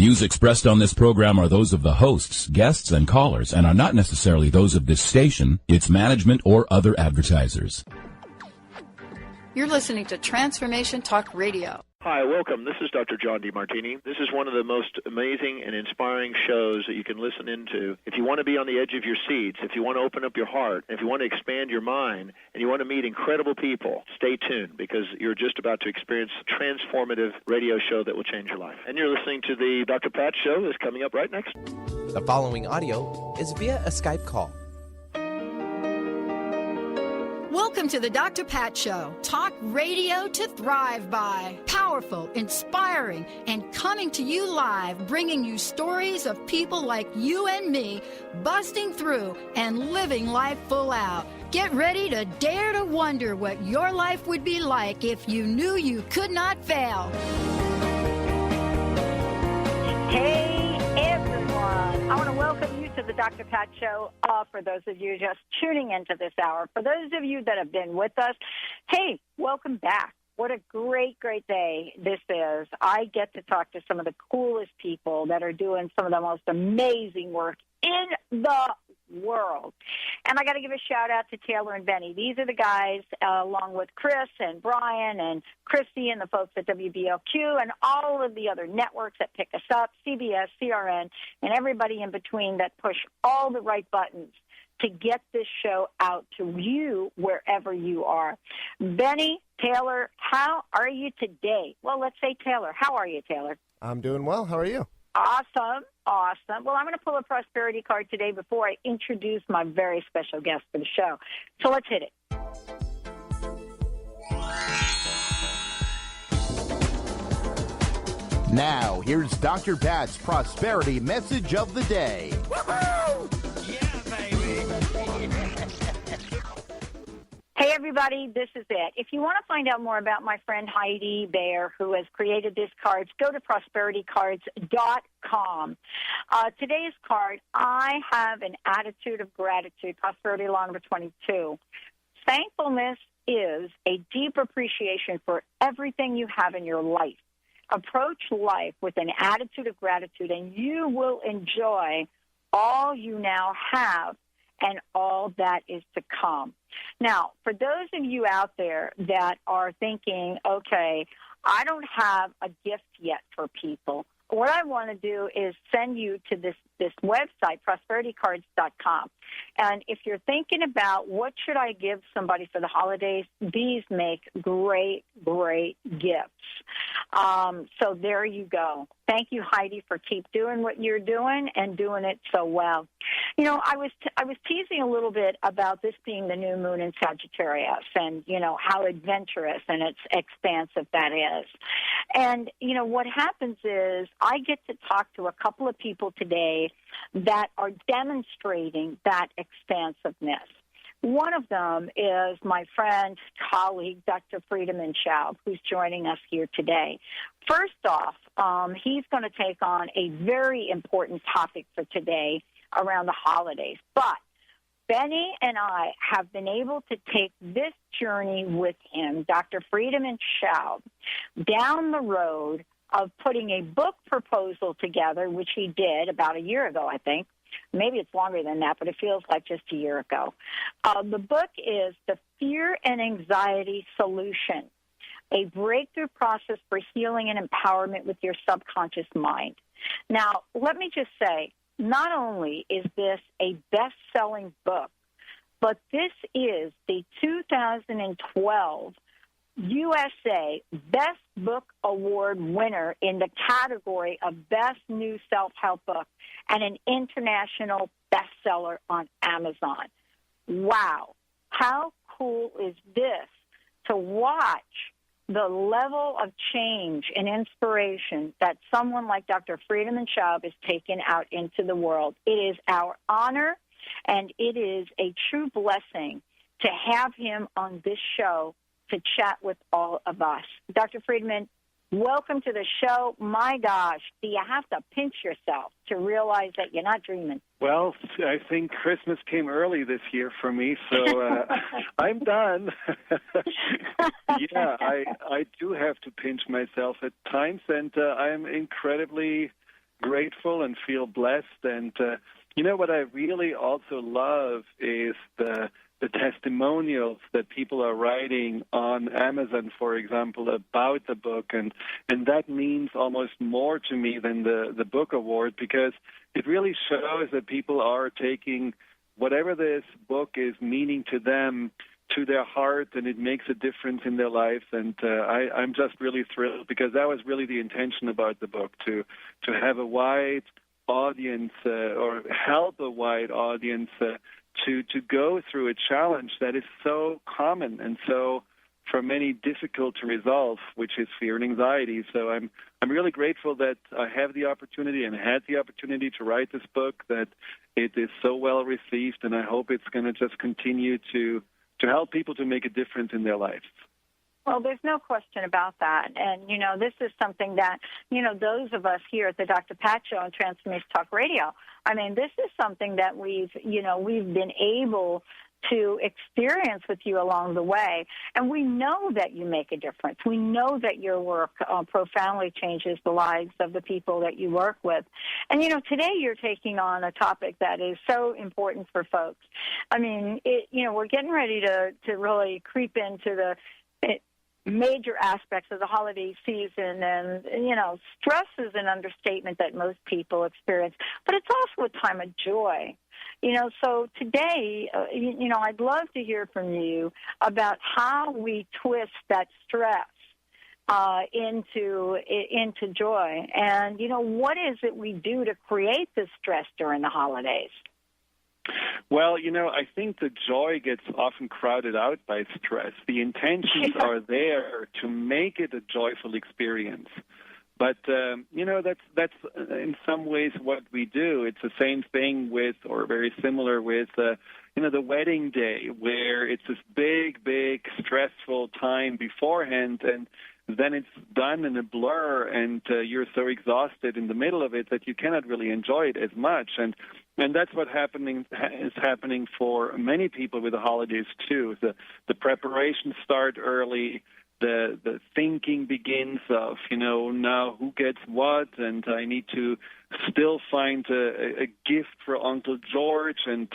views expressed on this program are those of the hosts, guests, and callers, and are not necessarily those of this station, its management, or other advertisers. You're listening to Transformation Talk Radio. Hi, welcome. This is Dr. John DeMartini. This is one of the most amazing and inspiring shows that you can listen into. If you want to be on the edge of your seats, if you want to open up your heart, if you want to expand your mind, and you want to meet incredible people, stay tuned because you're just about to experience a transformative radio show that will change your life. And you're listening to the Dr. Pat Show that's coming up right next. The following audio is via a Skype call. Welcome to the Dr. Pat Show. Talk radio to thrive by. Powerful, inspiring, and coming to you live, bringing you stories of people like you and me, busting through and living life full out. Get ready to dare to wonder what your life would be like if you knew you could not fail. Hey, everyone. I want to welcome you to the Dr. Pat Show. For those of you just tuning into this hour, for those of you that have been with us, hey, welcome back. What a great, great day this is. I get to talk to some of the coolest people that are doing some of the most amazing work in the world. And I got to give a shout out to Taylor and Benny. These are the guys, along with Chris and Brian and Christy and the folks at WBLQ and all of the other networks that pick us up, CBS, CRN, and everybody in between that push all the right buttons to get this show out to you wherever you are. Benny, Taylor, how are you today? Well, let's say Taylor. How are you, Taylor? I'm doing well. How are you? Awesome. Well, I'm going to pull a prosperity card today before I introduce my very special guest for the show. So let's hit it. Now, here's Dr. Pat's prosperity message of the day. Woohoo! Yeah, baby. Hey, everybody, this is it. If you want to find out more about my friend Heidi Baer, who has created these cards, go to prosperitycards.com. Today's card, I have an attitude of gratitude, prosperity law number 22. Thankfulness is a deep appreciation for everything you have in your life. Approach life with an attitude of gratitude, and you will enjoy all you now have and all that is to come. Now, for those of you out there that are thinking, okay, I don't have a gift yet for people, what I want to do is send you to this website, prosperitycards.com. And if you're thinking about what should I give somebody for the holidays, these make great, great gifts. So there you go. Thank you, Heidi, for keep doing what you're doing and doing it so well. You know, I was teasing a little bit about this being the new moon in Sagittarius and, you know, how adventurous and it's expansive that is. And, you know, what happens is I get to talk to a couple of people today that are demonstrating that expansiveness. One of them is my friend, colleague, Dr. Friedemann Schaub, who's joining us here today. First off, he's going to take on a very important topic for today around the holidays. But Benny and I have been able to take this journey with him, Dr. Friedemann Schaub, down the road of putting a book proposal together, which he did about a year ago, I think. Maybe it's longer than that, but it feels like just a year ago. The book is The Fear and Anxiety Solution, a breakthrough process for healing and empowerment with your subconscious mind. Now, let me just say, not only is this a best-selling book, but this is the 2012 USA Best Book Award winner in the category of Best New Self-Help Book and an international bestseller on Amazon. Wow. How cool is this to watch the level of change and inspiration that someone like Dr. Friedemann Schaub is taking out into the world? It is our honor, and it is a true blessing to have him on this show to chat with all of us. Dr. Friedemann, welcome to the show. My gosh, do you have to pinch yourself to realize that you're not dreaming? Well, I think Christmas came early this year for me, so I'm done. Yeah, I do have to pinch myself at times, and I'm incredibly grateful and feel blessed. And, what I really also love is the testimonials that people are writing on Amazon, for example, about the book. And that means almost more to me than the book award, because it really shows that people are taking whatever this book is meaning to them to their heart, and it makes a difference in their lives. And I'm just really thrilled, because that was really the intention about the book, to have a wide audience or help a wide audience to go through a challenge that is so common and so, for many, difficult to resolve, which is fear and anxiety. So I'm really grateful that I have the opportunity and had the opportunity to write this book, that it is so well received, and I hope it's going to just continue to help people to make a difference in their lives. Well, there's no question about that. And, this is something that, those of us here at the Dr. Pat Show and Transformation Talk Radio, this is something that we've been able to experience with you along the way. And we know that you make a difference. We know that your work profoundly changes the lives of the people that you work with. And, today you're taking on a topic that is so important for folks. We're getting ready to really creep into the major aspects of the holiday season, and, stress is an understatement that most people experience, but it's also a time of joy. So today, I'd love to hear from you about how we twist that stress into joy, and, what is it we do to create this stress during the holidays? Well, I think the joy gets often crowded out by stress. The intentions are there to make it a joyful experience. But, that's in some ways what we do. It's the same thing with, or very similar with, the wedding day, where it's this big, stressful time beforehand, and then it's done in a blur, and you're so exhausted in the middle of it that you cannot really enjoy it as much. And that's what is happening for many people with the holidays too. The preparations start early. The thinking begins of, now who gets what, and I need to still find a gift for Uncle George, and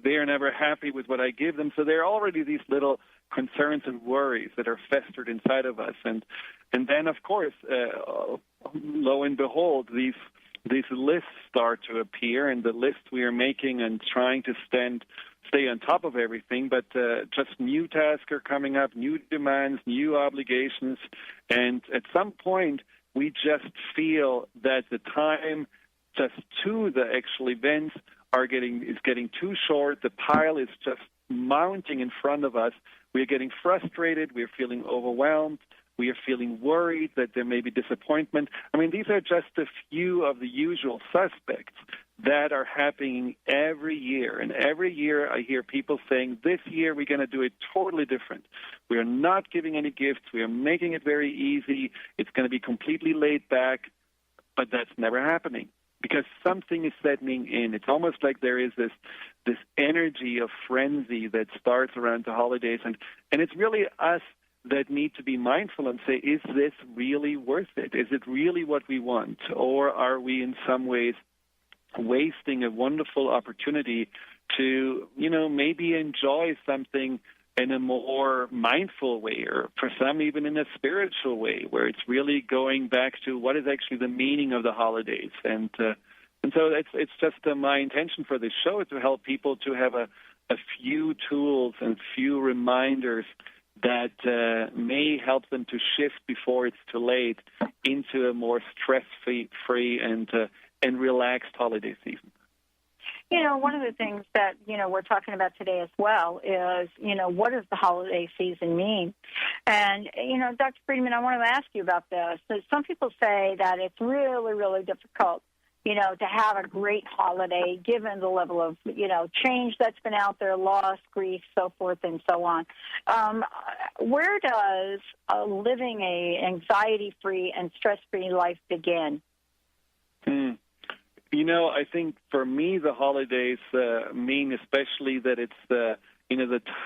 they're never happy with what I give them. So there are already these little concerns and worries that are festered inside of us. And then, of course, lo and behold, these lists start to appear, and the list we are making and trying to stay on top of everything, but just new tasks are coming up, new demands, new obligations, and at some point we just feel that the time just to the actual events is getting too short. The pile is just mounting in front of us. We're getting frustrated. We're feeling overwhelmed. We are feeling worried that there may be disappointment. These are just a few of the usual suspects that are happening every year. And every year I hear people saying, this year we're going to do it totally different. We are not giving any gifts. We are making it very easy. It's going to be completely laid back. But that's never happening, because something is setting in. It's almost like there is this energy of frenzy that starts around the holidays. And it's really us that need to be mindful and say, is this really worth it? Is it really what we want? Or are we in some ways wasting a wonderful opportunity to, maybe enjoy something in a more mindful way, or for some even in a spiritual way, where it's really going back to what is actually the meaning of the holidays. And so it's just my intention for this show to help people to have a few tools and few reminders that may help them to shift before it's too late into a more stress-free and relaxed holiday season. One of the things that, we're talking about today as well is, what does the holiday season mean? And, Dr. Friedemann, I want to ask you about this. So some people say that it's really, really difficult, to have a great holiday given the level of, change that's been out there, loss, grief, so forth and so on. Where does living a anxiety-free and stress-free life begin? I think for me the holidays mean especially that it's the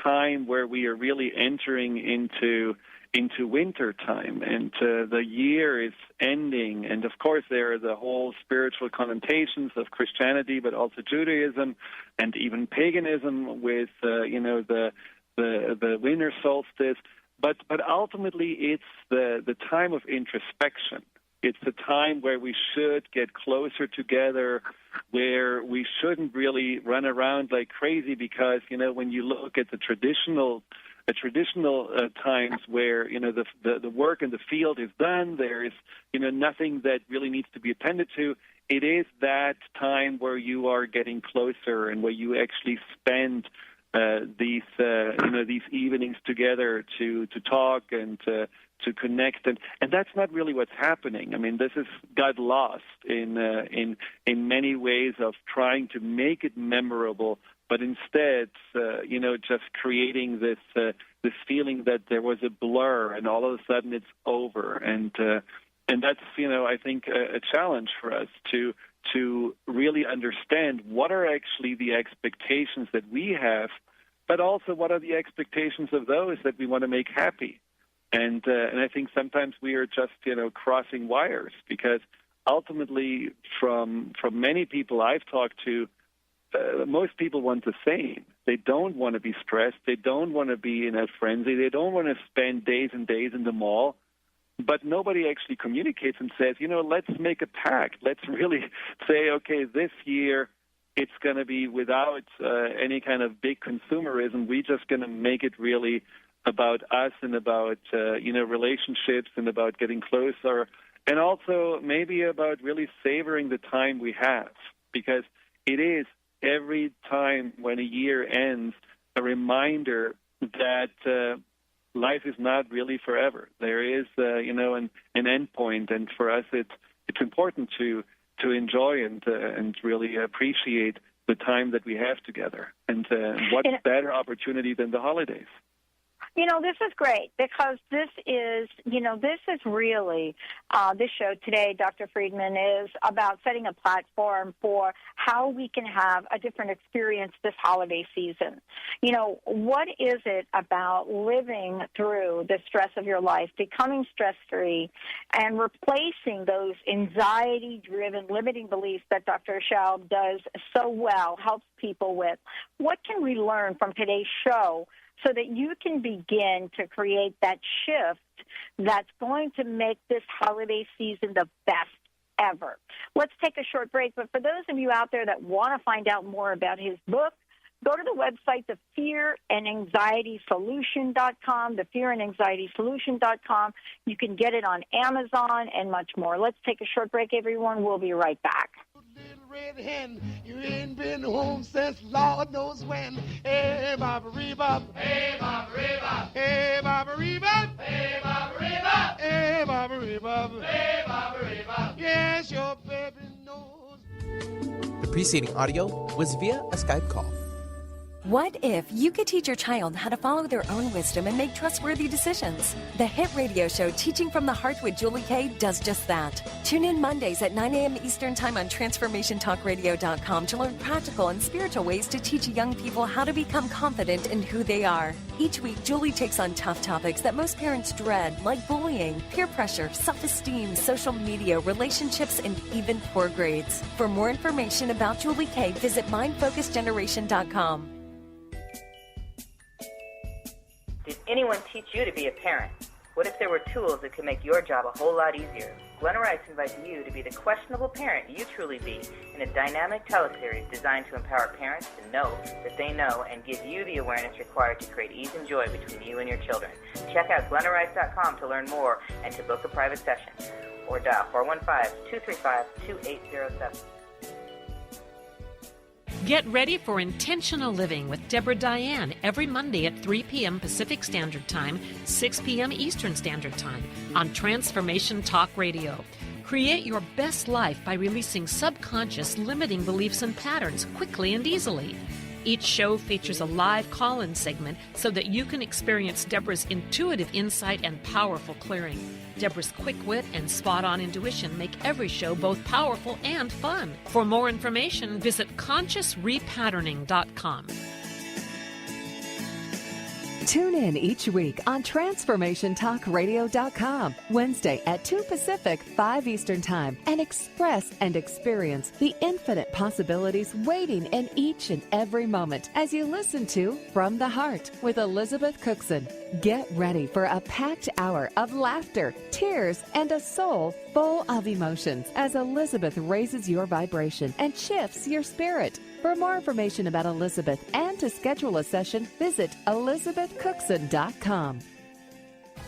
time where we are really entering into into winter time, and the year is ending. And of course, there are the whole spiritual connotations of Christianity, but also Judaism and even paganism with the winter solstice. But ultimately, it's the time of introspection. It's the time where we should get closer together, where we shouldn't really run around like crazy, because when you look at the traditional times where the work in the field is done, there is nothing that really needs to be attended to. It is that time where you are getting closer and where you actually spend these evenings together to talk and to connect, and that's not really what's happening. I mean, this has got lost in many ways of trying to make it memorable, but instead, just creating this feeling that there was a blur, and all of a sudden it's over, and that's I think a challenge for us to really understand what are actually the expectations that we have, but also what are the expectations of those that we want to make happy. And I think sometimes we are just crossing wires, because ultimately from many people I've talked to, most people want the same. They don't want to be stressed. They don't want to be in a frenzy. They don't want to spend days and days in the mall. But nobody actually communicates and says, let's make a pact. Let's really say, okay, this year it's going to be without any kind of big consumerism. We're just going to make it really about us and about relationships and about getting closer, and also maybe about really savoring the time we have, because it is every time when a year ends a reminder that life is not really forever. There is an end point, and for us it's important to enjoy and really appreciate the time that we have together. And what better opportunity than the holidays? This is great, because this is really, this show today, Dr. Friedemann, is about setting a platform for how we can have a different experience this holiday season. What is it about living through the stress of your life, becoming stress-free, and replacing those anxiety-driven limiting beliefs that Dr. Schaub does so well, helps people with? What can we learn from today's show so that you can begin to create that shift that's going to make this holiday season the best ever? Let's take a short break, but for those of you out there that want to find out more about his book, go to the website, thefearandanxietysolution.com, thefearandanxietysolution.com. You can get it on Amazon and much more. Let's take a short break, everyone. We'll be right back. Little red hen, you ain't been home since Lord knows when. Hey, Baba Rebop. Hey, Baba Rebop. Hey, Baba Rebop. Hey, Baba Rebop. Hey, Baba Rebop. Hey, Baba Rebop. Yes, your baby knows. The preceding audio was via a Skype call. What if you could teach your child how to follow their own wisdom and make trustworthy decisions? The hit radio show Teaching from the Heart with Julie Kay does just that. Tune in Mondays at 9 a.m. Eastern Time on TransformationTalkRadio.com to learn practical and spiritual ways to teach young people how to become confident in who they are. Each week, Julie takes on tough topics that most parents dread, like bullying, peer pressure, self-esteem, social media, relationships, and even poor grades. For more information about Julie Kay, visit MindFocusGeneration.com. Did anyone teach you to be a parent? What if there were tools that could make your job a whole lot easier? Glenna Rice invites you to be the questionable parent you truly be in a dynamic teleseries designed to empower parents to know that they know and give you the awareness required to create ease and joy between you and your children. Check out GlennaRice.com to learn more and to book a private session. Or dial 415-235-2807. Get ready for Intentional Living with Deborah Diane every Monday at 3 p.m. Pacific Standard Time, 6 p.m. Eastern Standard Time on Transformation Talk Radio. Create your best life by releasing subconscious limiting beliefs and patterns quickly and easily. Each show features a live call-in segment so that you can experience Deborah's intuitive insight and powerful clearing. Deborah's quick wit and spot-on intuition make every show both powerful and fun. For more information, visit ConsciousRepatterning.com. Tune in each week on TransformationTalkRadio.com, Wednesday at 2 Pacific, 5 Eastern Time, and express and experience the infinite possibilities waiting in each and every moment as you listen to From the Heart with Elizabeth Cookson. Get ready for a packed hour of laughter, tears, and a soul full of emotions as Elizabeth raises your vibration and shifts your spirit. For more information about Elizabeth and to schedule a session, visit elizabethcookson.com.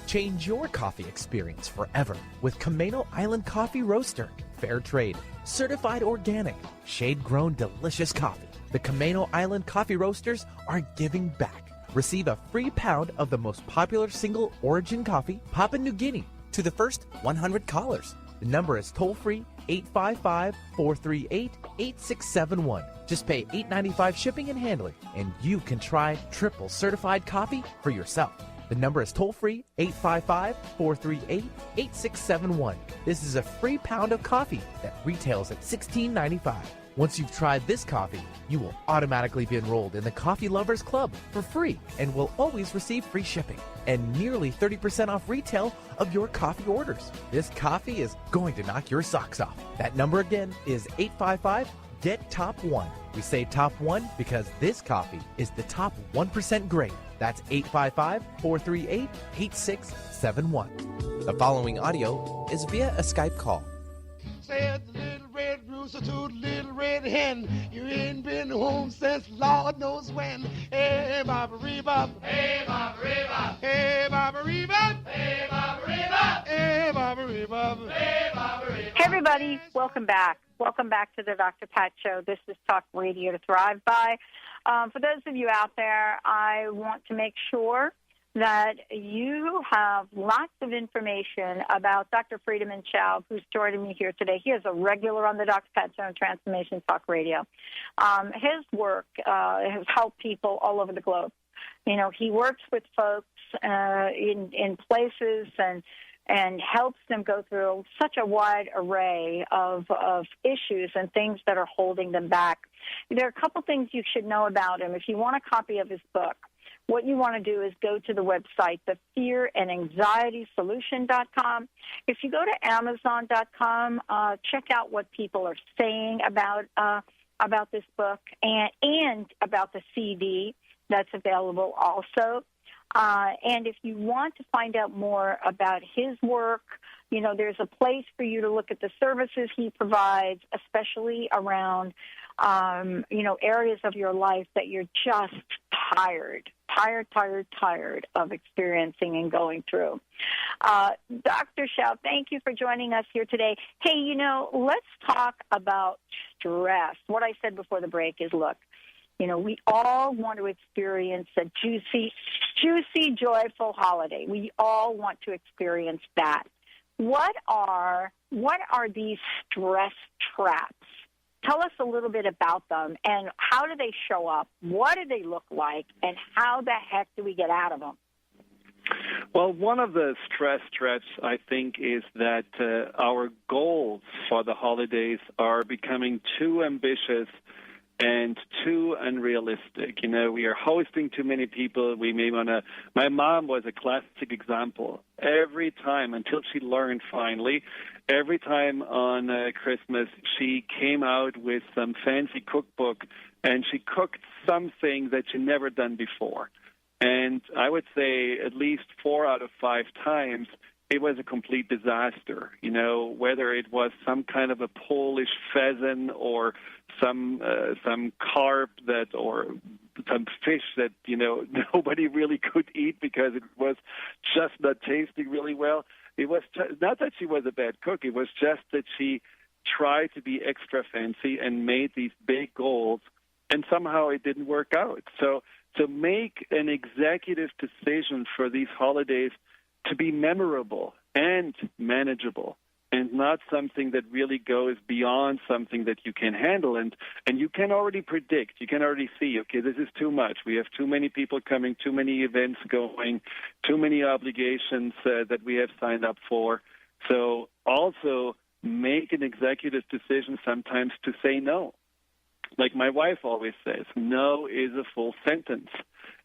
Change your coffee experience forever with Camano Island Coffee Roaster. Fair trade, certified organic, shade-grown delicious coffee. The Camano Island Coffee Roasters are giving back. Receive a free pound of the most popular single origin coffee, Papua New Guinea, to the first 100 callers. The number is toll-free 855-438-8671. Just pay $8.95 shipping and handling, and you can try triple certified coffee for yourself. The number is toll-free 855-438-8671. This is a free pound of coffee that retails at $16.95. Once you've tried this coffee, you will automatically be enrolled in the Coffee Lovers Club for free and will always receive free shipping and nearly 30% off retail of your coffee orders. This coffee is going to knock your socks off. That number again is 855-GET-TOP1. We say top one because this coffee is the top 1% grade. That's 855-438-8671. The following audio is via a Skype call. Said the little red rooster to the little red hen, you ain't been home since Lord knows when. Hey, Baba Reba. Hey, Baba Reba. Hey, Baba Reba. Hey, Baba Reba. Hey, Baba Reba. Hey, Baba Reba. Hey, everybody. Welcome back. Welcome back to the Dr. Pat Show. This is Talk Radio to Thrive By. For those of you out there, I want to make sure that you have lots of information about Dr. Friedemann Schaub, who's joining me here today. He is a regular on the Dr. Pat Show and Transformation Talk Radio. His work has helped people all over the globe. You know, he works with folks in places and helps them go through such a wide array of issues and things that are holding them back. There are a couple things you should know about him. If you want a copy of his book, what you want to do is go to the website, thefearandanxietysolution.com. If you go to Amazon.com, check out what people are saying about this book and about the CD that's available also. And if you want to find out more about his work, you know, there's a place for you to look at the services he provides, especially around, areas of your life that you're just tired of experiencing and going through. Dr. Schaub, thank you for joining us here today. Hey, you know, let's talk about stress. What I said before the break is, look, you know, we all want to experience a juicy, joyful holiday. We all want to experience that. What are these stress traps? Tell us a little bit about them, and how do they show up? What do they look like, and how the heck do we get out of them? Well, one of the stress traps, I think, is that our goals for the holidays are becoming too ambitious and too unrealistic. You know, we are hosting too many people. We may want to. My mom was a classic example. Every time, until she learned finally, every time on Christmas, she came out with some fancy cookbook, and she cooked something that she'd never done before. And I would say at least 4 out of 5 times, it was a complete disaster. You know, whether it was some kind of a Polish pheasant or some carp or some fish that, you know, nobody really could eat because it was just not tasting really well. It was not that she was a bad cook. It was just that she tried to be extra fancy and made these big goals, and somehow it didn't work out. So to make an executive decision for these holidays to be memorable and manageable, and not something that really goes beyond something that you can handle. And you can already predict, you can already see, okay, this is too much. We have too many people coming, too many events going, too many obligations that we have signed up for. So also make an executive decision sometimes to say no. Like my wife always says, no is a full sentence.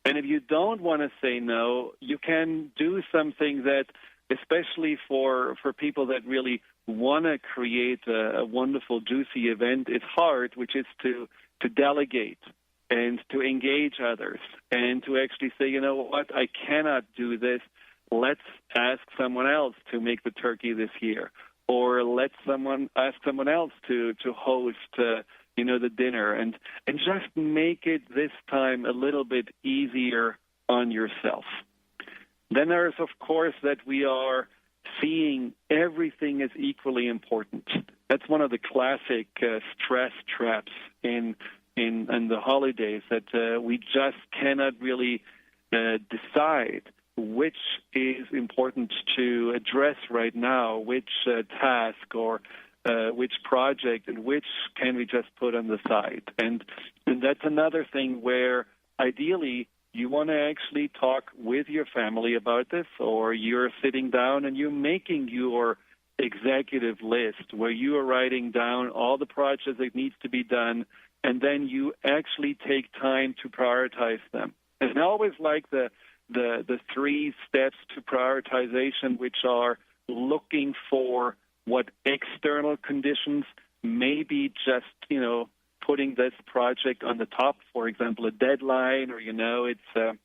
And if you don't want to say no, you can do something that, especially for people that really want to create a wonderful, juicy event, is hard, which is to delegate and to engage others and to actually say, you know what, I cannot do this. Let's ask someone else to make the turkey this year, or ask someone else to host, the dinner, and just make it this time a little bit easier on yourself. Then there's, of course, that we are seeing everything as equally important. That's one of the classic stress traps in the holidays, that we just cannot really decide which is important to address right now, which task or which project, and which can we just put on the side. And that's another thing where ideally you want to actually talk with your family about this, or you're sitting down and you're making your executive list where you are writing down all the projects that needs to be done, and then you actually take time to prioritize them. And I always like the 3 steps to prioritization, which are looking for what external conditions may be just, putting this project on the top, for example, a deadline, or, it's,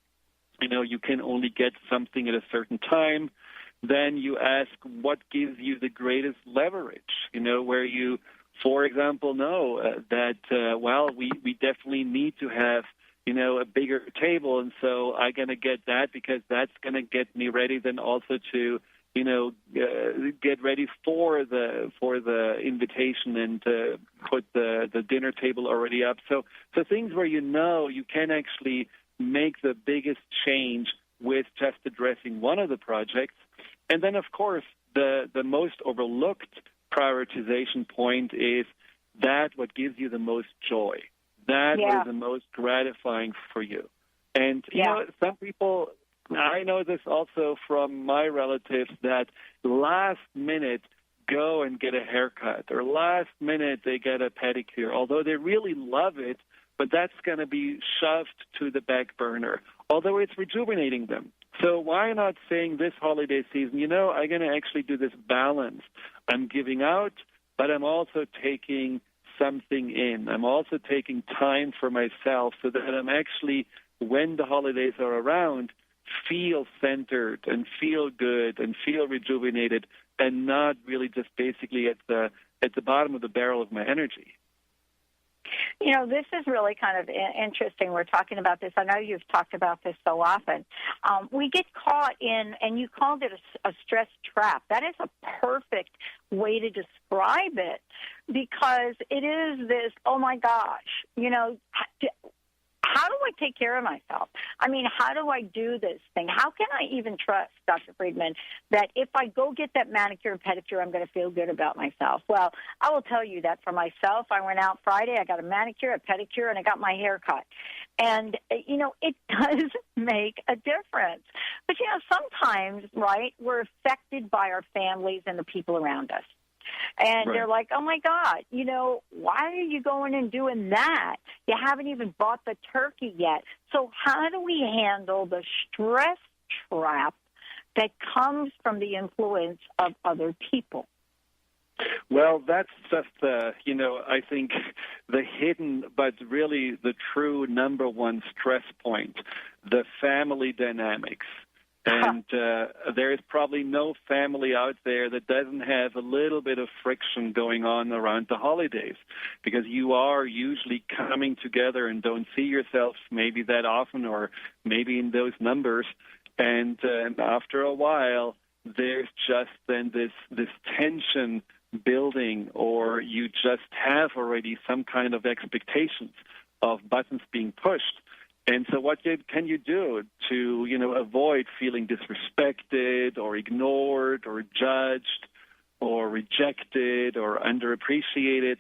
you can only get something at a certain time. Then you ask what gives you the greatest leverage, where you, for example, know that, we definitely need to have, a bigger table, and so I'm going to get that because that's going to get me ready then also to, get ready for the invitation and put the dinner table already up. So things where you can actually make the biggest change with just addressing one of the projects. And then, of course, the most overlooked prioritization point is that what gives you the most joy. That what is the most gratifying for you. And, some people, I know this also from my relatives, that last minute go and get a haircut, or last minute they get a pedicure, although they really love it, but that's going to be shoved to the back burner, although it's rejuvenating them. So why not saying this holiday season, I'm going to actually do this balance. I'm giving out, but I'm also taking something in. I'm also taking time for myself so that I'm actually, when the holidays are around, feel centered and feel good and feel rejuvenated, and not really just basically at the bottom of the barrel of my energy. This is really kind of interesting. We're talking about this. I know you've talked about this so often. We get caught in, and you called it a stress trap. That is a perfect way to describe it, because it is this, oh my gosh, how do I take care of myself? I mean, how do I do this thing? How can I even trust, Dr. Friedemann, that if I go get that manicure and pedicure, I'm going to feel good about myself? Well, I will tell you that for myself, I went out Friday, I got a manicure, a pedicure, and I got my hair cut. And, it does make a difference. But, sometimes, right, we're affected by our families and the people around us. And they're like, oh, my God, why are you going and doing that? You haven't even bought the turkey yet. So how do we handle the stress trap that comes from the influence of other people? Well, that's just, I think the hidden but really the true number one stress point, the family dynamics. And there is probably no family out there that doesn't have a little bit of friction going on around the holidays, because you are usually coming together and don't see yourself maybe that often, or maybe in those numbers. And after a while, there's just then this tension building, or you just have already some kind of expectations of buttons being pushed. And so what can you do to, avoid feeling disrespected or ignored or judged or rejected or underappreciated?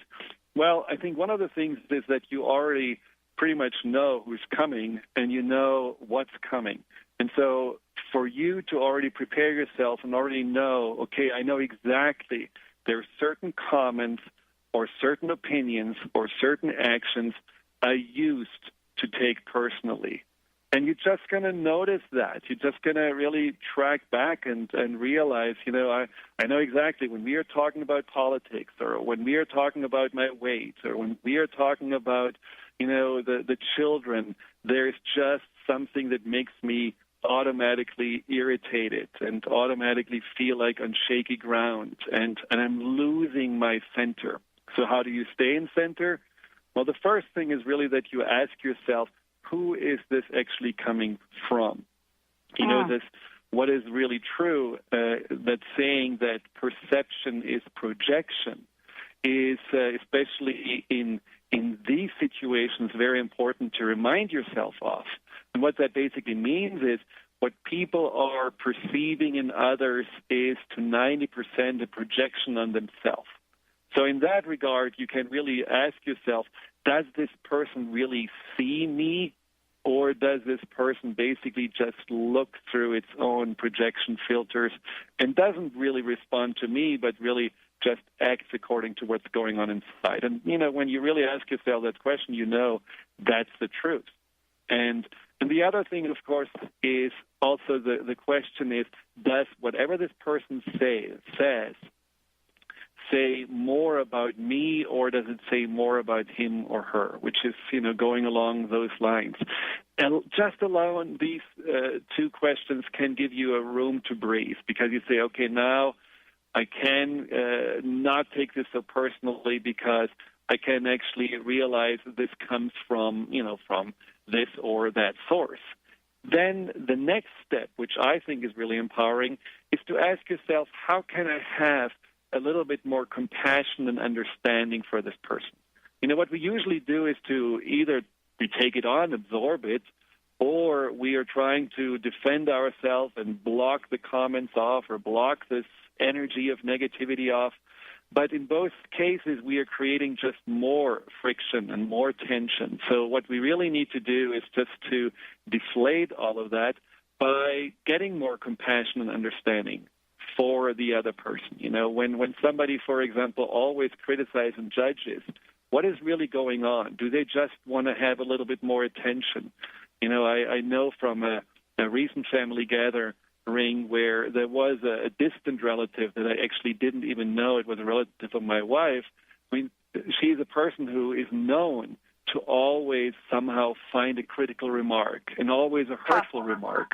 Well, I think one of the things is that you already pretty much know who's coming, and you know what's coming. And so for you to already prepare yourself and already know, okay, I know exactly there are certain comments or certain opinions or certain actions I used to take personally. And you're just going to notice that. You're just going to really track back and realize, I know exactly when we are talking about politics, or when we are talking about my weight, or when we are talking about, the children, there's just something that makes me automatically irritated and automatically feel like on shaky ground, and I'm losing my center. So how do you stay in center? Well, the first thing is really that you ask yourself, who is this actually coming from? What is really true, that saying that perception is projection is, especially in these situations, very important to remind yourself of. And what that basically means is what people are perceiving in others is to 90% a projection on themselves. So in that regard, you can really ask yourself, does this person really see me, or does this person basically just look through its own projection filters and doesn't really respond to me, but really just acts according to what's going on inside? And, when you really ask yourself that question, that's the truth. And the other thing, of course, is also the question is, does whatever this person says say more about me, or does it say more about him or her, which is, going along those lines? And just allowing these two questions can give you a room to breathe, because you say, okay, now I can not take this so personally, because I can actually realize that this comes from this or that source. Then the next step, which I think is really empowering, is to ask yourself, how can I have a little bit more compassion and understanding for this person? What we usually do is to either we take it on, absorb it, or we are trying to defend ourselves and block the comments off or block this energy of negativity off. But in both cases, we are creating just more friction and more tension. So what we really need to do is just to deflate all of that by getting more compassion and understanding for the other person. When somebody, for example, always criticizes and judges, what is really going on? Do they just want to have a little bit more attention? I know from a recent family gathering where there was a distant relative that I actually didn't even know it was a relative of my wife. She's a person who is known to always somehow find a critical remark and always a hurtful remark.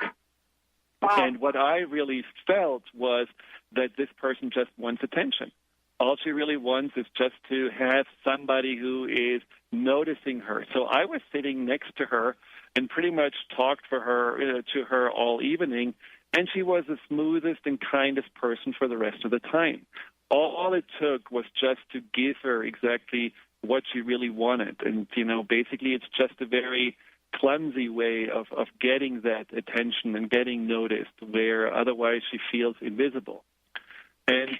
Wow. And what I really felt was that this person just wants attention. All she really wants is just to have somebody who is noticing her. So I was sitting next to her and pretty much talked to her all evening, and she was the smoothest and kindest person for the rest of the time. All it took was just to give her exactly what she really wanted. And, basically it's just a very clumsy way of getting that attention and getting noticed, where otherwise she feels invisible. And,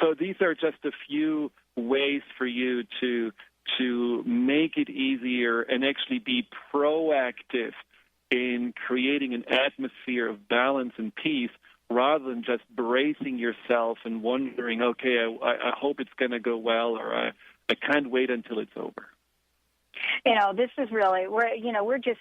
so these are just a few ways for you to make it easier and actually be proactive in creating an atmosphere of balance and peace, rather than just bracing yourself and wondering, okay, I hope it's going to go well, or I can't wait until it's over. This is really, we're just,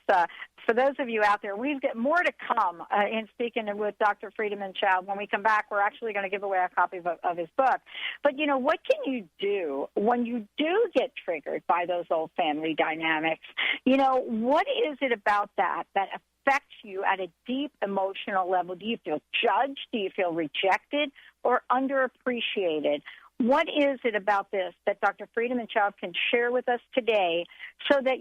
for those of you out there, we've got more to come in speaking with Dr. Friedemann Schaub. When we come back, we're actually going to give away a copy of his book. But, what can you do when you do get triggered by those old family dynamics? What is it about that affects you at a deep emotional level? Do you feel judged? Do you feel rejected or underappreciated? What is it about this that Dr. Friedemann Schaub can share with us today so that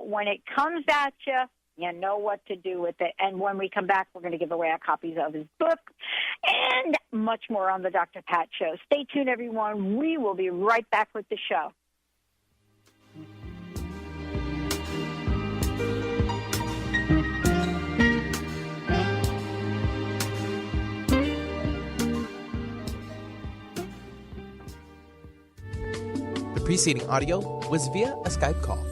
when it comes at you, you know what to do with it? And when we come back, we're going to give away our copies of his book and much more on the Dr. Pat Show. Stay tuned, everyone. We will be right back with the show. The preceding audio was via a Skype call.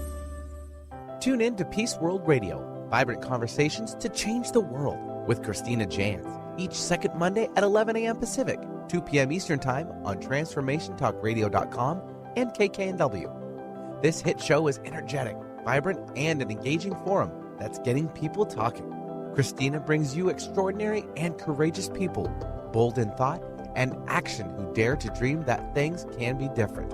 Tune in to Peace World Radio, vibrant conversations to change the world, with Christina Jans, each second Monday at 11 a.m. Pacific, 2 p.m. Eastern Time on TransformationTalkRadio.com and KKNW. This hit show is energetic, vibrant, and an engaging forum that's getting people talking. Christina brings you extraordinary and courageous people, bold in thought and action, who dare to dream that things can be different.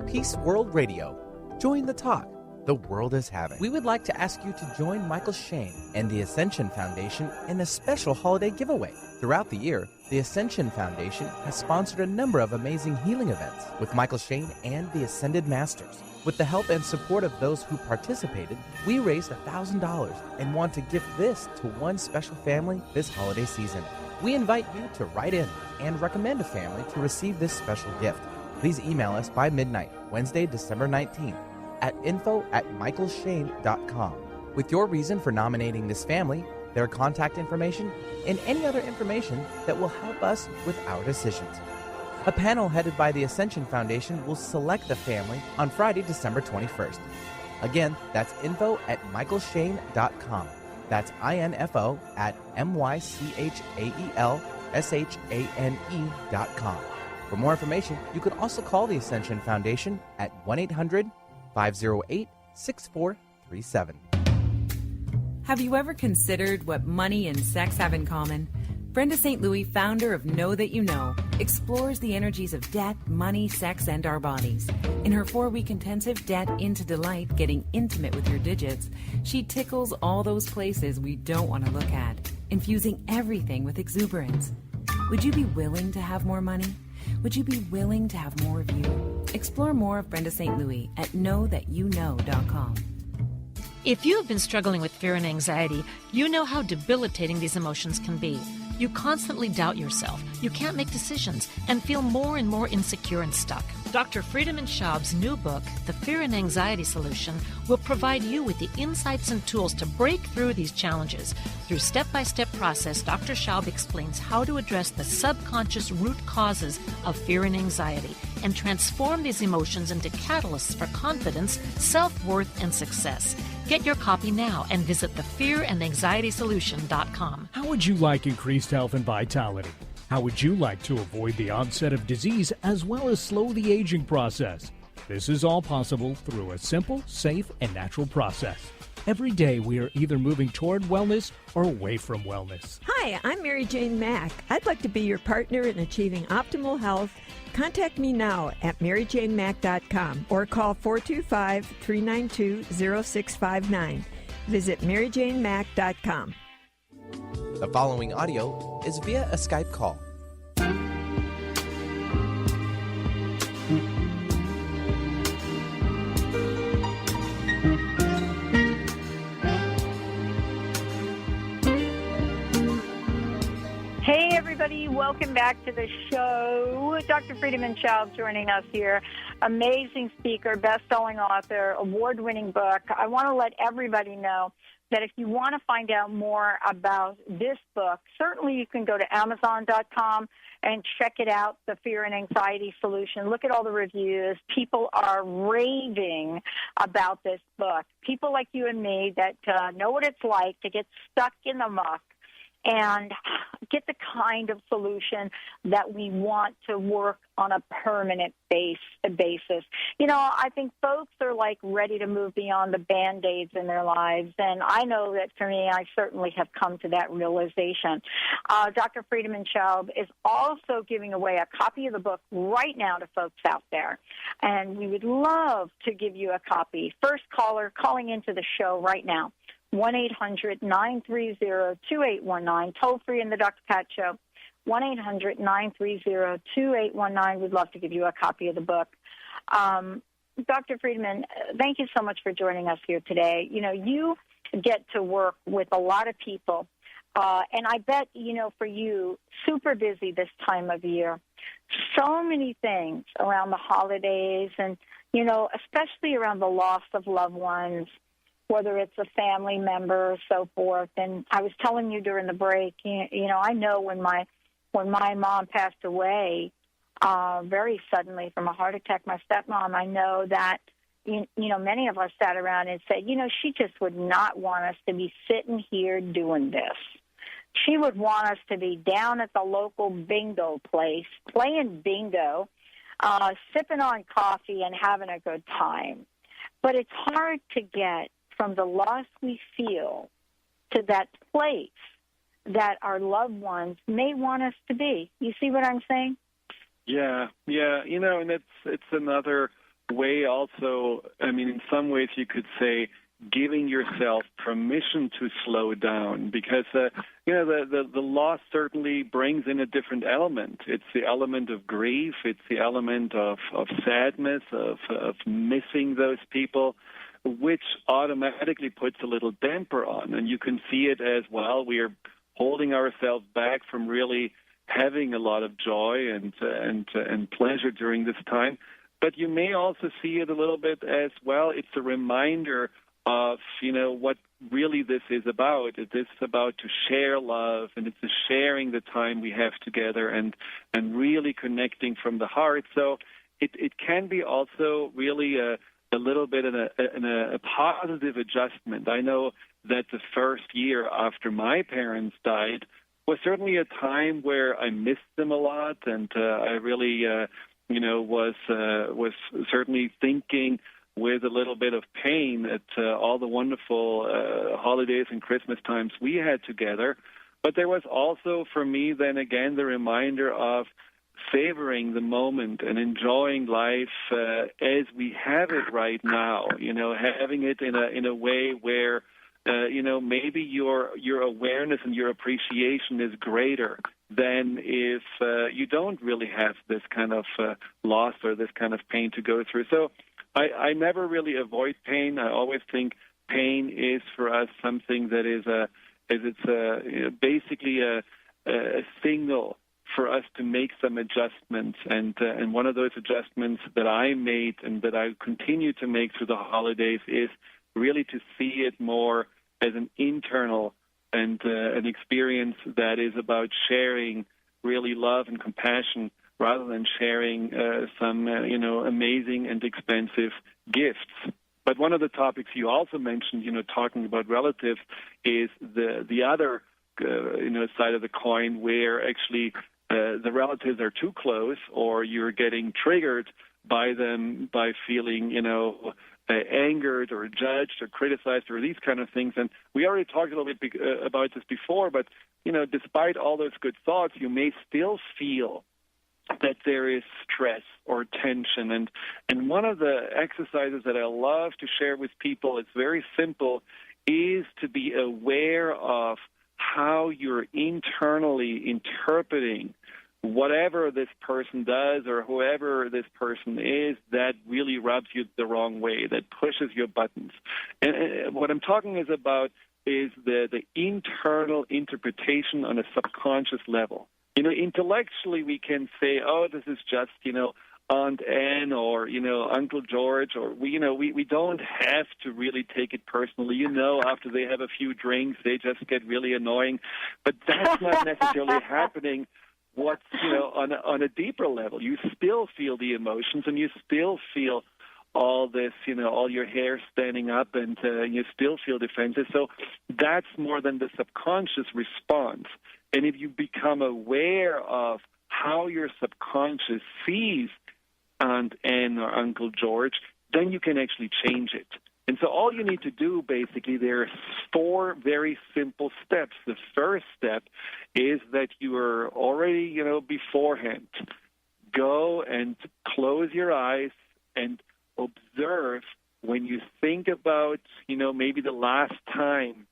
Peace World Radio. Join the talk the world is having. We would like to ask you to join Michael Shane and the Ascension Foundation in a special holiday giveaway. Throughout the year, the Ascension Foundation has sponsored a number of amazing healing events with Michael Shane and the Ascended Masters. With the help and support of those who participated, we raised $1,000 and want to give this to one special family this holiday season. We invite you to write in and recommend a family to receive this special gift. Please email us by midnight, Wednesday, December 19th, at info@michaelshane.com with your reason for nominating this family, their contact information, and any other information that will help us with our decisions. A panel headed by the Ascension Foundation will select the family on Friday, December 21st. Again, that's info@michaelshane.com. That's info@mychaelshane.com. For more information, you can also call the Ascension Foundation at 1-800-508-6437. Have you ever considered what money and sex have in common? Brenda St. Louis, founder of Know That You Know, explores the energies of debt, money, sex, and our bodies. In her 4-week intensive Debt into Delight, Getting Intimate with Your Digits, she tickles all those places we don't want to look at, infusing everything with exuberance. Would you be willing to have more money? Would you be willing to have more of you? Explore more of Brenda St. Louis at knowthatyouKnow.com. If you have been struggling with fear and anxiety, you know how debilitating these emotions can be. You constantly doubt yourself, you can't make decisions, and feel more and more insecure and stuck. Dr. Friedemann Schaub's new book, The Fear and Anxiety Solution, will provide you with the insights and tools to break through these challenges. Through step-by-step process, Dr. Schaub explains how to address the subconscious root causes of fear and anxiety and transform these emotions into catalysts for confidence, self-worth, and success. Get your copy now and visit thefearandanxietysolution.com. How would you like increased health and vitality? How would you like to avoid the onset of disease as well as slow the aging process? This is all possible through a simple, safe, and natural process. Every day we are either moving toward wellness or away from wellness. Hi, I'm Mary Jane Mack. I'd like to be your partner in achieving optimal health. Contact me now at maryjanemack.com or call 425-392-0659. Visit maryjanemack.com. The following audio is via a Skype call. Hey, everybody. Welcome back to the show. Dr. Friedemann Schaub joining us here. Amazing speaker, best-selling author, award-winning book. I want to let everybody know that if you want to find out more about this book, certainly you can go to Amazon.com and check it out, The Fear and Anxiety Solution. Look at all the reviews. People are raving about this book. People like you and me that know what it's like to get stuck in the muck and get the kind of solution that we want to work on a permanent basis. You know, I think folks are like ready to move beyond the Band-Aids in their lives, and I know that for me, I certainly have come to that realization. Dr. Friedemann Schaub is also giving away a copy of the book right now to folks out there, and we would love to give you a copy. First caller calling into the show right now. 1-800-930-2819, toll-free in the Dr. Pat Show, 1-800-930-2819. We'd love to give you a copy of the book. Dr. Friedemann, thank you so much for joining us here today. You know, you get to work with a lot of people, and I bet, you know, for you, super busy this time of year. So many things around the holidays and, you know, especially around the loss of loved ones, whether it's a family member or so forth. And I was telling you during the break, you know, I know when my mom passed away very suddenly from a heart attack, my stepmom, I know that, you know, many of us sat around and said, you know, she just would not want us to be sitting here doing this. She would want us to be down at the local bingo place playing bingo, sipping on coffee and having a good time. But it's hard to get from the loss we feel to that place that our loved ones may want us to be. You see what I'm saying? Yeah, and it's another way also. I mean, in some ways you could say giving yourself permission to slow down, because the loss certainly brings in a different element. It's the element of grief. It's the element of sadness, of missing those people, which automatically puts a little damper on. And you can see it as well. We are holding ourselves back from really having a lot of joy and pleasure during this time. But you may also see it a little bit as well. It's a reminder of, what really this is about. It is about to share love, and it's sharing the time we have together and really connecting from the heart. So it can be also really a little bit in a positive adjustment. I know that the first year after my parents died was certainly a time where I missed them a lot, and I really, was certainly thinking with a little bit of pain at all the wonderful holidays and Christmas times we had together. But there was also, for me, then again, the reminder of savoring the moment and enjoying life as we have it right now, having it in a way where, maybe your awareness and your appreciation is greater than if you don't really have this kind of loss or this kind of pain to go through. So I never really avoid pain. I always think pain is for us something that is basically a signal for us to make some adjustments. And one of those adjustments that I made and that I continue to make through the holidays is really to see it more as an internal and an experience that is about sharing really love and compassion, rather than sharing some, amazing and expensive gifts. But one of the topics you also mentioned, talking about relatives, is the other, side of the coin, where actually the relatives are too close, or you're getting triggered by them by feeling, angered or judged or criticized or these kind of things. And we already talked a little bit about this before, but, despite all those good thoughts, you may still feel that there is stress or tension. And one of the exercises that I love to share with people, it's very simple, is to be aware of how you're internally interpreting whatever this person does or whoever this person is that really rubs you the wrong way, that pushes your buttons. And what I'm talking about is the internal interpretation on a subconscious level. Intellectually we can say, oh, this is just, Aunt Anne or, Uncle George, or we don't have to really take it personally. After they have a few drinks, they just get really annoying. But that's not necessarily happening. What's, on a deeper level. You still feel the emotions, and you still feel all this, all your hair standing up, and you still feel defensive. So that's more than the subconscious response. And if you become aware of how your subconscious sees Aunt Anne or Uncle George, then you can actually change it. And so all you need to do, basically, there are 4 very simple steps. The first step is that you are already, beforehand, go and close your eyes and observe when you think about, maybe the last time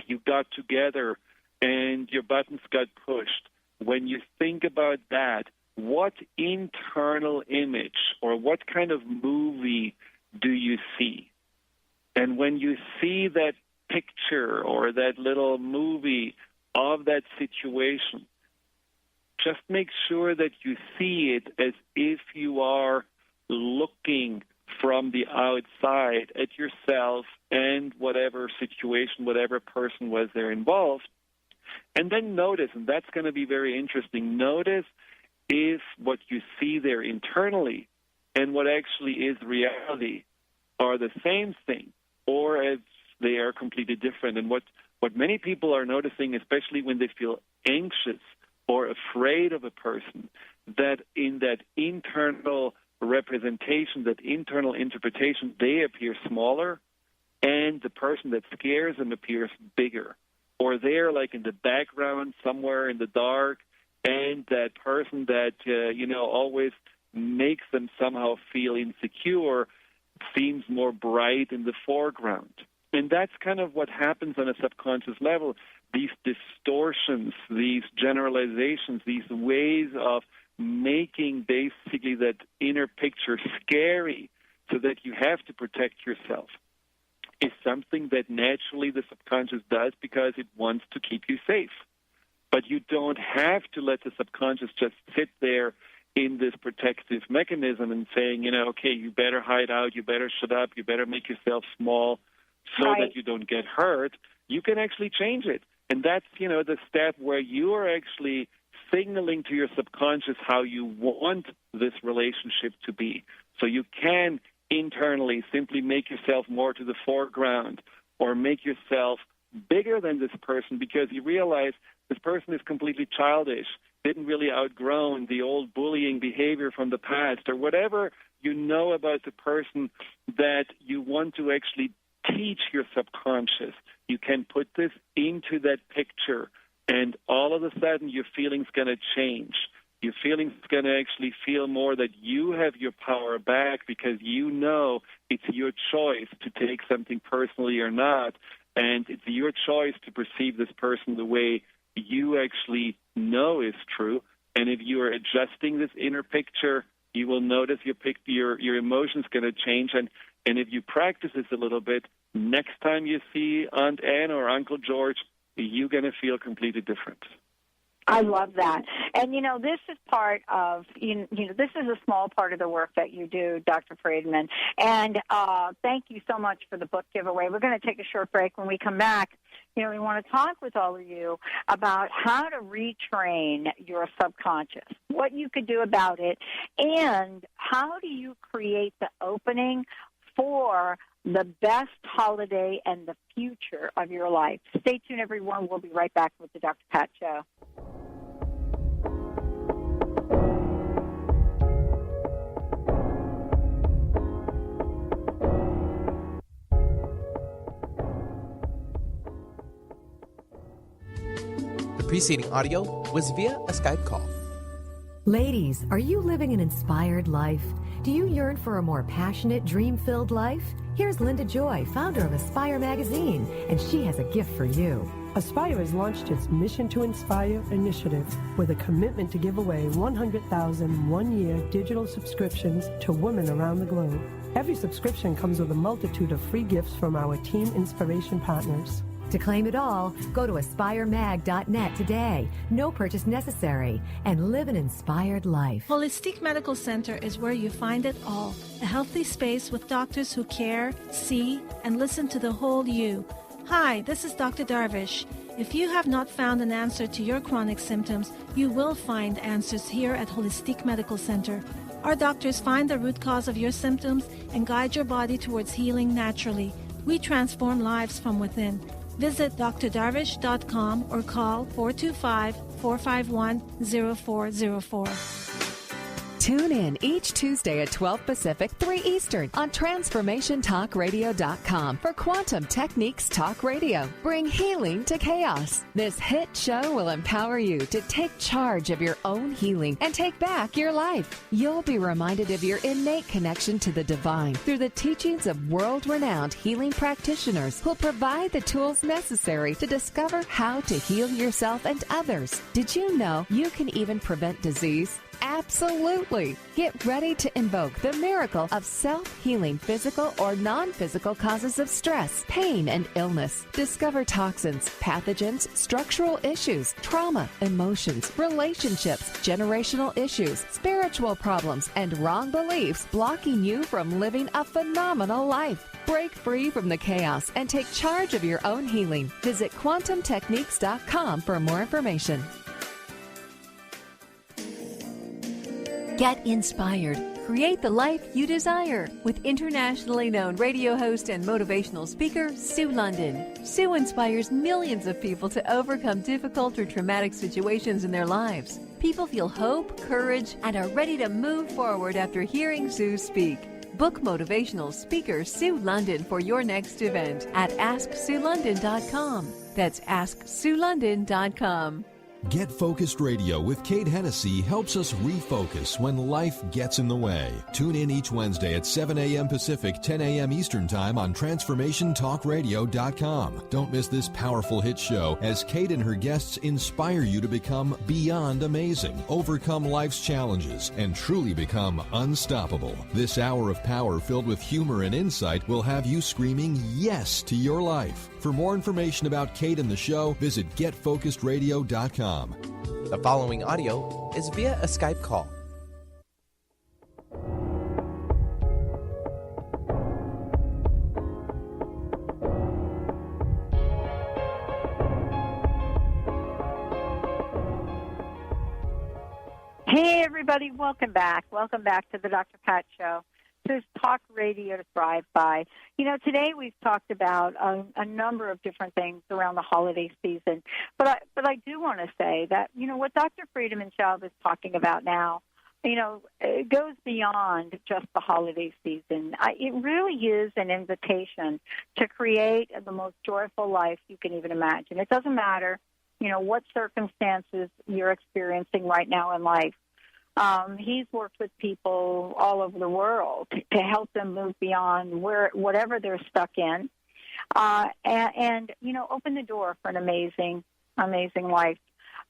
you got together and your buttons got pushed. When you think about that, what internal image or what kind of movie do you see? And when you see that picture or that little movie of that situation, just make sure that you see it as if you are looking from the outside at yourself and whatever situation, whatever person was there involved. And then notice, and that's going to be very interesting, notice if what you see there internally and what actually is reality are the same thing, or if they are completely different. And what many people are noticing, especially when they feel anxious or afraid of a person, that in that internal representation, that internal interpretation, they appear smaller, and the person that scares them appears bigger. Or they're like in the background somewhere in the dark, and that person that, always makes them somehow feel insecure seems more bright in the foreground. And that's kind of what happens on a subconscious level. These distortions, these generalizations, these ways of making basically that inner picture scary so that you have to protect yourself is something that naturally the subconscious does because it wants to keep you safe. But you don't have to let the subconscious just sit there in this protective mechanism and saying, okay, you better hide out, you better shut up, you better make yourself small so that you don't get hurt. You can actually change it. And that's, the step where you are actually signaling to your subconscious how you want this relationship to be. So you can internally simply make yourself more to the foreground or make yourself bigger than this person because you realize this person is completely childish, didn't really outgrown the old bullying behavior from the past, or whatever you know about the person that you want to actually teach your subconscious. You can put this into that picture, and all of a sudden your feeling's going to change. Your feeling's going to actually feel more that you have your power back because you know it's your choice to take something personally or not, and it's your choice to perceive this person the way you actually know is true. And if you are adjusting this inner picture, you will notice your emotions going to change. And if you practice this a little bit, next time you see Aunt Anne or Uncle George, you're going to feel completely different. I love that. And, this is part of, this is a small part of the work that you do, Dr. Friedemann. And thank you so much for the book giveaway. We're going to take a short break. When we come back, we want to talk with all of you about how to retrain your subconscious, what you could do about it, and how do you create the opening for the best holiday and the future of your life. Stay tuned, everyone. We'll be right back with the Dr. Pat Show. The preceding audio was via a Skype call. Ladies, are you living an inspired life? Do you yearn for a more passionate, dream-filled life? Here's Linda Joy, founder of Aspire Magazine, and she has a gift for you. Aspire has launched its Mission to Inspire initiative with a commitment to give away 100,000 one-year digital subscriptions to women around the globe. Every subscription comes with a multitude of free gifts from our team inspiration partners. To claim it all, go to aspiremag.net today. No purchase necessary. And live an inspired life. Holistic Medical Center is where you find it all. A healthy space with doctors who care, see, and listen to the whole you. Hi, this is Dr. Darvish. If you have not found an answer to your chronic symptoms, you will find answers here at Holistic Medical Center. Our doctors find the root cause of your symptoms and guide your body towards healing naturally. We transform lives from within. Visit drdarvish.com or call 425-451-0404. Tune in each Tuesday at 12 Pacific, 3 Eastern on TransformationTalkRadio.com for Quantum Techniques Talk Radio. Bring healing to chaos. This hit show will empower you to take charge of your own healing and take back your life. You'll be reminded of your innate connection to the divine through the teachings of world-renowned healing practitioners who'll provide the tools necessary to discover how to heal yourself and others. Did you know you can even prevent disease? Absolutely. Get ready to invoke the miracle of self-healing physical or non-physical causes of stress, pain, and illness. Discover toxins, pathogens, structural issues, trauma, emotions, relationships, generational issues, spiritual problems, and wrong beliefs blocking you from living a phenomenal life. Break free from the chaos and take charge of your own healing. Visit quantumtechniques.com for more information. Get inspired. create the life you desire with internationally known radio host and motivational speaker Sue London. Sue inspires millions of people to overcome difficult or traumatic situations in their lives. People feel hope, courage, and are ready to move forward after hearing Sue speak. Book motivational speaker Sue London for your next event at AskSueLondon.com. That's AskSueLondon.com. Get Focused Radio with Kate Hennessy helps us refocus when life gets in the way. Tune in each Wednesday at 7 a.m. Pacific, 10 a.m. Eastern Time on TransformationTalkRadio.com. Don't miss this powerful hit show as Kate and her guests inspire you to become beyond amazing, overcome life's challenges, and truly become unstoppable. This hour of power filled with humor and insight will have you screaming yes to your life. For more information about Kate and the show, visit GetFocusedRadio.com. The following audio is via a Skype call. Hey, everybody, welcome back. Welcome back to the Dr. Pat Show. This is Talk Radio to Thrive By. You know, today we've talked about a number of different things around the holiday season. But I do want to say that, you know, what Dr. Friedemann Schaub is talking about now, you know, it goes beyond just the holiday season. It really is an invitation to create the most joyful life you can even imagine. It doesn't matter, you know, what circumstances you're experiencing right now in life. He's worked with people all over the world to help them move beyond whatever they're stuck in, and you know, open the door for an amazing life.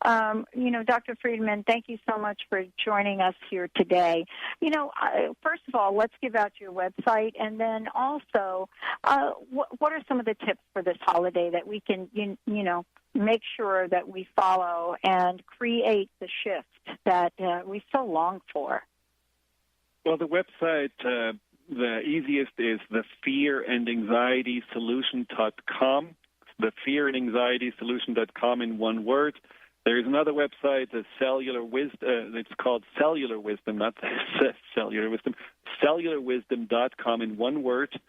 You know, Dr. Friedemann, thank you so much for joining us here today. You know, first of all, let's give out your website, and then also, what are some of the tips for this holiday that we can, you know, make sure that we follow and create the shift that we so long for? Well, the website, the easiest is the fearandanxietysolution.com. The fearandanxietysolution.com in one word. There's another website, the Cellular Wisdom. It's called Cellular Wisdom, not Cellular Wisdom. Cellularwisdom.com in one word.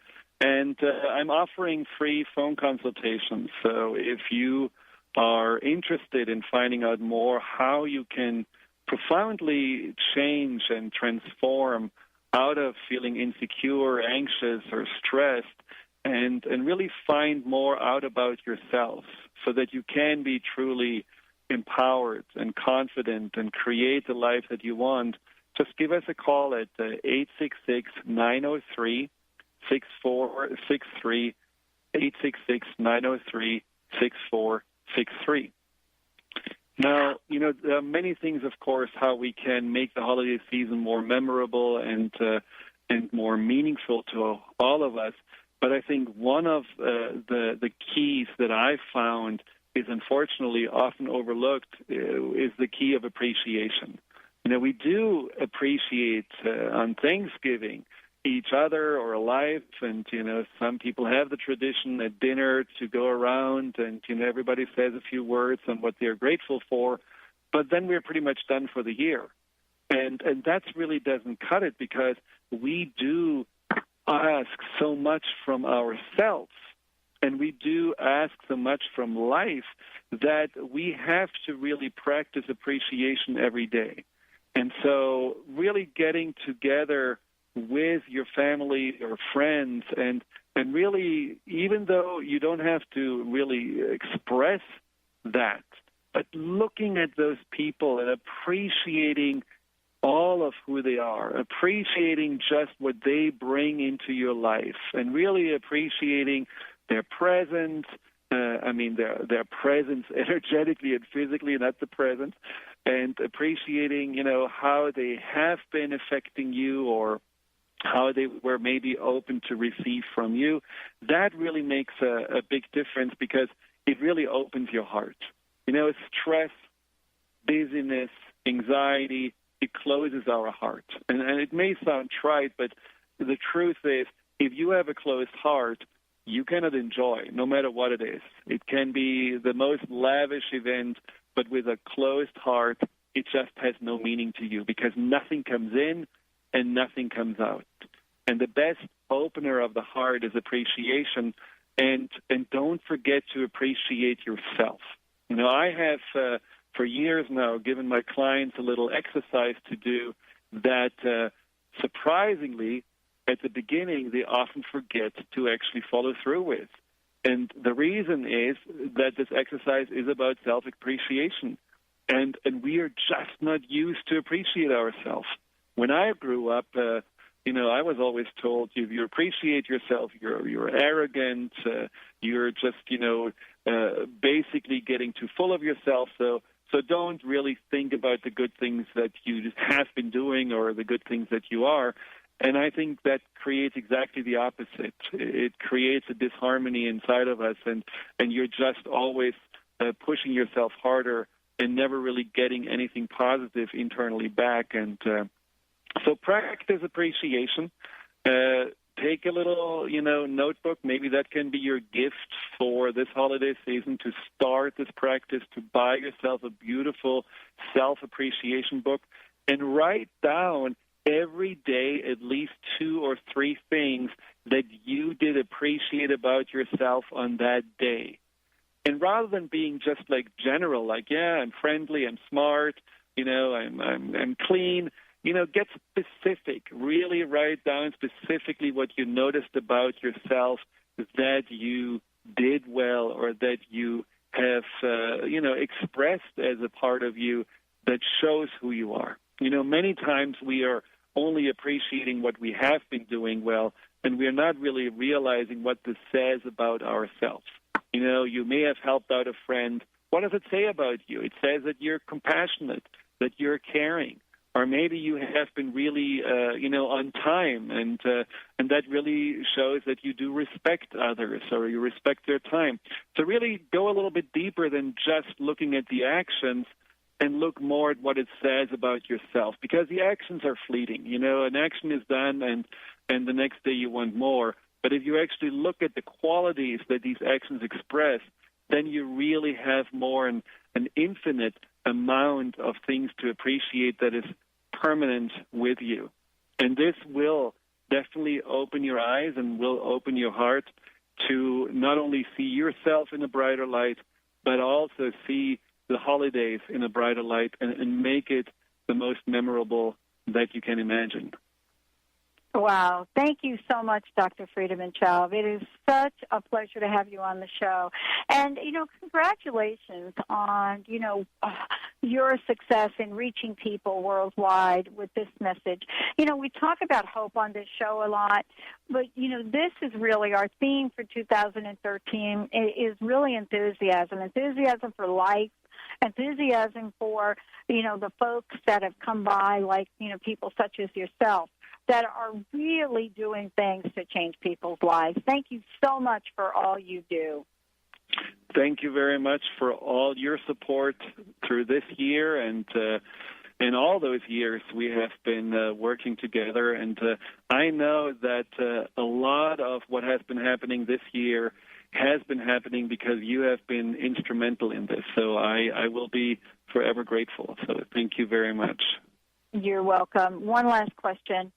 And I'm offering free phone consultations. So if you are interested in finding out more how you can profoundly change and transform out of feeling insecure, anxious, or stressed, and really find more out about yourself so that you can be truly empowered and confident and create the life that you want, just give us a call at 866-903-6463, 866-903-6463. Now, you know, there are many things, of course, how we can make the holiday season more memorable and more meaningful to all of us. But I think one of the keys that I've found is unfortunately often overlooked is the key of appreciation. You know, we do appreciate on Thanksgiving each other or life, and, you know, some people have the tradition at dinner to go around and, you know, everybody says a few words on what they're grateful for, but then we're pretty much done for the year. And that really doesn't cut it, because we do ask so much from ourselves, and we do ask so much from life, that we have to really practice appreciation every day. And so really getting together with your family or friends, and really, even though you don't have to really express that, but looking at those people and appreciating all of who they are, appreciating just what they bring into your life, and really appreciating their presence, their presence energetically and physically, not the present, and appreciating, you know, how they have been affecting you or how they were maybe open to receive from you. That really makes a big difference, because it really opens your heart. You know, stress, busyness, anxiety, it closes our heart. And it may sound trite, but the truth is, if you have a closed heart, you cannot enjoy, no matter what it is. It can be the most lavish event, but with a closed heart, it just has no meaning to you, because nothing comes in and nothing comes out. And the best opener of the heart is appreciation, and don't forget to appreciate yourself. You know, I have for years now given my clients a little exercise to do that surprisingly, at the beginning, they often forget to actually follow through with. And the reason is that this exercise is about self-appreciation. And we are just not used to appreciate ourselves. When I grew up, I was always told, if you appreciate yourself, you're arrogant, you're just, basically getting too full of yourself. So don't really think about the good things that you have been doing or the good things that you are. And I think that creates exactly the opposite. It creates a disharmony inside of us, and you're just always pushing yourself harder and never really getting anything positive internally back. And so practice appreciation. Take a little, notebook. Maybe that can be your gift for this holiday season, to start this practice, to buy yourself a beautiful self-appreciation book and write down every day at least 2 or 3 things that you did appreciate about yourself on that day. And rather than being just like general, like, yeah, I'm friendly, I'm smart, I'm clean, get specific. Really write down specifically what you noticed about yourself that you did well, or that you have, expressed as a part of you that shows who you are. Many times we are only appreciating what we have been doing well, and we're not really realizing what this says about ourselves. You may have helped out a friend. What does it say about you? It says that you're compassionate, that you're caring, or maybe you have been really, on time, and that really shows that you do respect others, or you respect their time. So really go a little bit deeper than just looking at the actions, and look more at what it says about yourself, because the actions are fleeting. An action is done, and the next day you want more. But if you actually look at the qualities that these actions express, then you really have more an infinite amount of things to appreciate that is permanent with you. And this will definitely open your eyes and will open your heart to not only see yourself in a brighter light, but also see the holidays in a brighter light, and make it the most memorable that you can imagine. Wow. Thank you so much, Dr. Friedemann Schaub. It is such a pleasure to have you on the show. And, congratulations on, your success in reaching people worldwide with this message. We talk about hope on this show a lot, but, this is really our theme for 2013 is really enthusiasm for life, enthusiasm for, the folks that have come by, like, people such as yourself, that are really doing things to change people's lives. Thank you so much for all you do. Thank you very much for all your support through this year, and in all those years we have been working together. And I know that a lot of what has been happening this year has been happening because you have been instrumental in this. So I will be forever grateful. So thank you very much. You're welcome. One last question.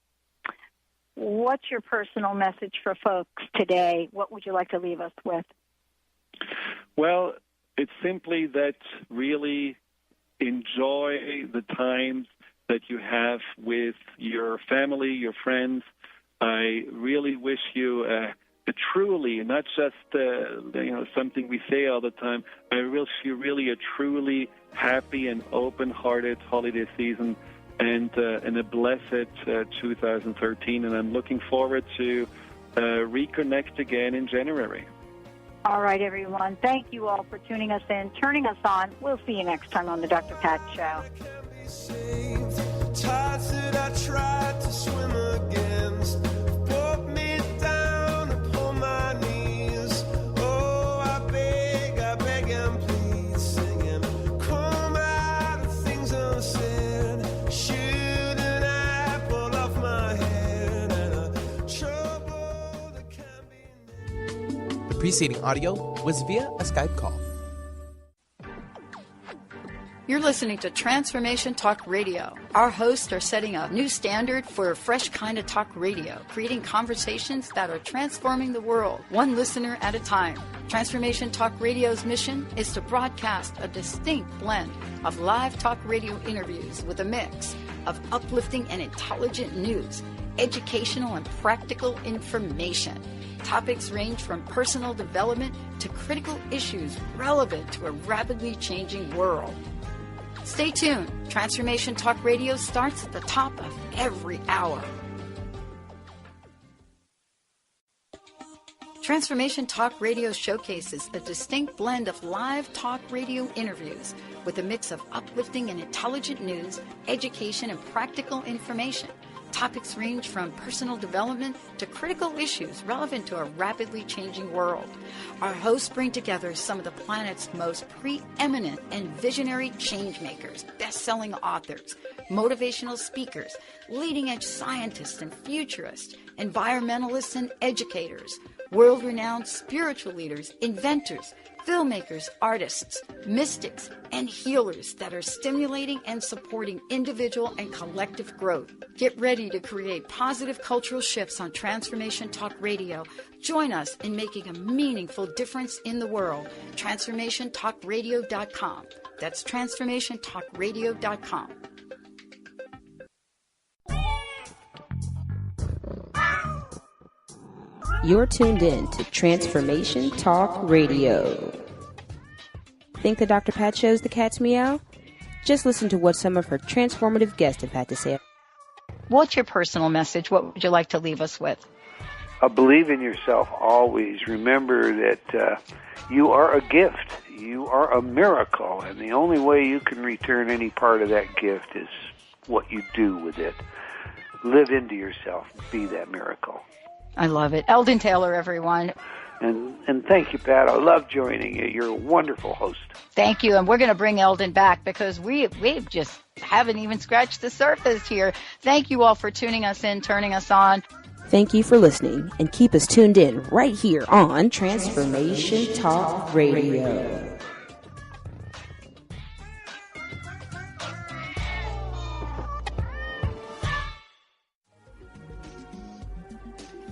What's your personal message for folks today? What would you like to leave us with? Well, it's simply that really enjoy the times that you have with your family, your friends. I really wish you a truly, not just something we say all the time, I wish you really a truly happy and open-hearted holiday season, and a blessed 2013. And I'm looking forward to reconnect again in January. All right, everyone. Thank you all for tuning us in, turning us on. We'll see you next time on the Dr. Pat Show. Tides that I tried to swim against brought me down upon my knees. Oh, I beg and please, singing, come out of things unsaid. Shoot an apple off my head, and a trouble that can be. The preceding audio was via a Skype call. You're listening to Transformation Talk Radio. Our hosts are setting a new standard for a fresh kind of talk radio, creating conversations that are transforming the world, one listener at a time. Transformation Talk Radio's mission is to broadcast a distinct blend of live talk radio interviews with a mix of uplifting and intelligent news, educational and practical information. Topics range from personal development to critical issues relevant to a rapidly changing world. Stay tuned. Transformation Talk Radio starts at the top of every hour. Transformation Talk Radio showcases a distinct blend of live talk radio interviews with a mix of uplifting and intelligent news, education, and practical information. Topics range from personal development to critical issues relevant to a rapidly changing world. Our hosts bring together some of the planet's most preeminent and visionary changemakers, best-selling authors, motivational speakers, leading-edge scientists and futurists, environmentalists and educators, world-renowned spiritual leaders, inventors, filmmakers, artists, mystics, and healers that are stimulating and supporting individual and collective growth. Get ready to create positive cultural shifts on Transformation Talk Radio. Join us in making a meaningful difference in the world. TransformationTalkRadio.com. That's TransformationTalkRadio.com. You're tuned in to Transformation Talk Radio. Think the Dr. Pat Show's the cat's meow? Just listen to what some of her transformative guests have had to say. What's your personal message? What would you like to leave us with? Believe in yourself always. Remember that you are a gift. You are a miracle. And the only way you can return any part of that gift is what you do with it. Live into yourself. Be that miracle. I love it. Eldon Taylor, everyone. And thank you, Pat. I love joining you. You're a wonderful host. Thank you. And we're going to bring Eldon back because we just haven't even scratched the surface here. Thank you all for tuning us in, turning us on. Thank you for listening, and keep us tuned in right here on Transformation Talk Radio.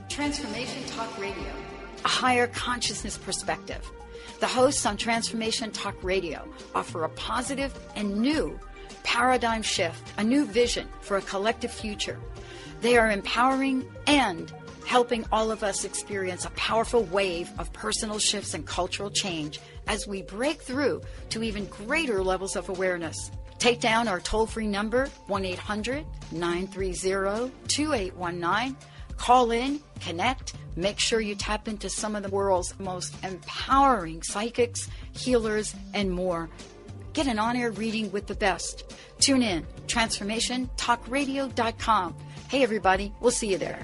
Transformation Talk Radio, a higher consciousness perspective. The hosts on Transformation Talk Radio offer a positive and new paradigm shift, a new vision for a collective future. They are empowering and helping all of us experience a powerful wave of personal shifts and cultural change as we break through to even greater levels of awareness. Take down our toll-free number, 1-800-930-2819. Call in, connect, make sure you tap into some of the world's most empowering psychics, healers, and more. Get an on-air reading with the best. Tune in, TransformationTalkRadio.com. Hey, everybody, we'll see you there.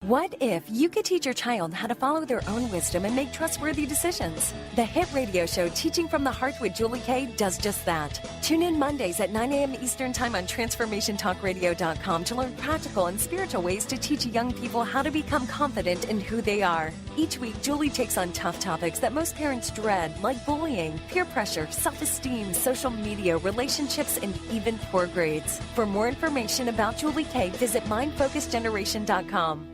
What if you could teach your child how to follow their own wisdom and make trustworthy decisions? The hit radio show Teaching from the Heart with Julie Kay does just that. Tune in Mondays at 9 a.m. Eastern Time on TransformationTalkRadio.com to learn practical and spiritual ways to teach young people how to become confident in who they are. Each week, Julie takes on tough topics that most parents dread, like bullying, peer pressure, self-esteem, social media, relationships, and even poor grades. For more information about Julie Kay, visit MindFocusGeneration.com.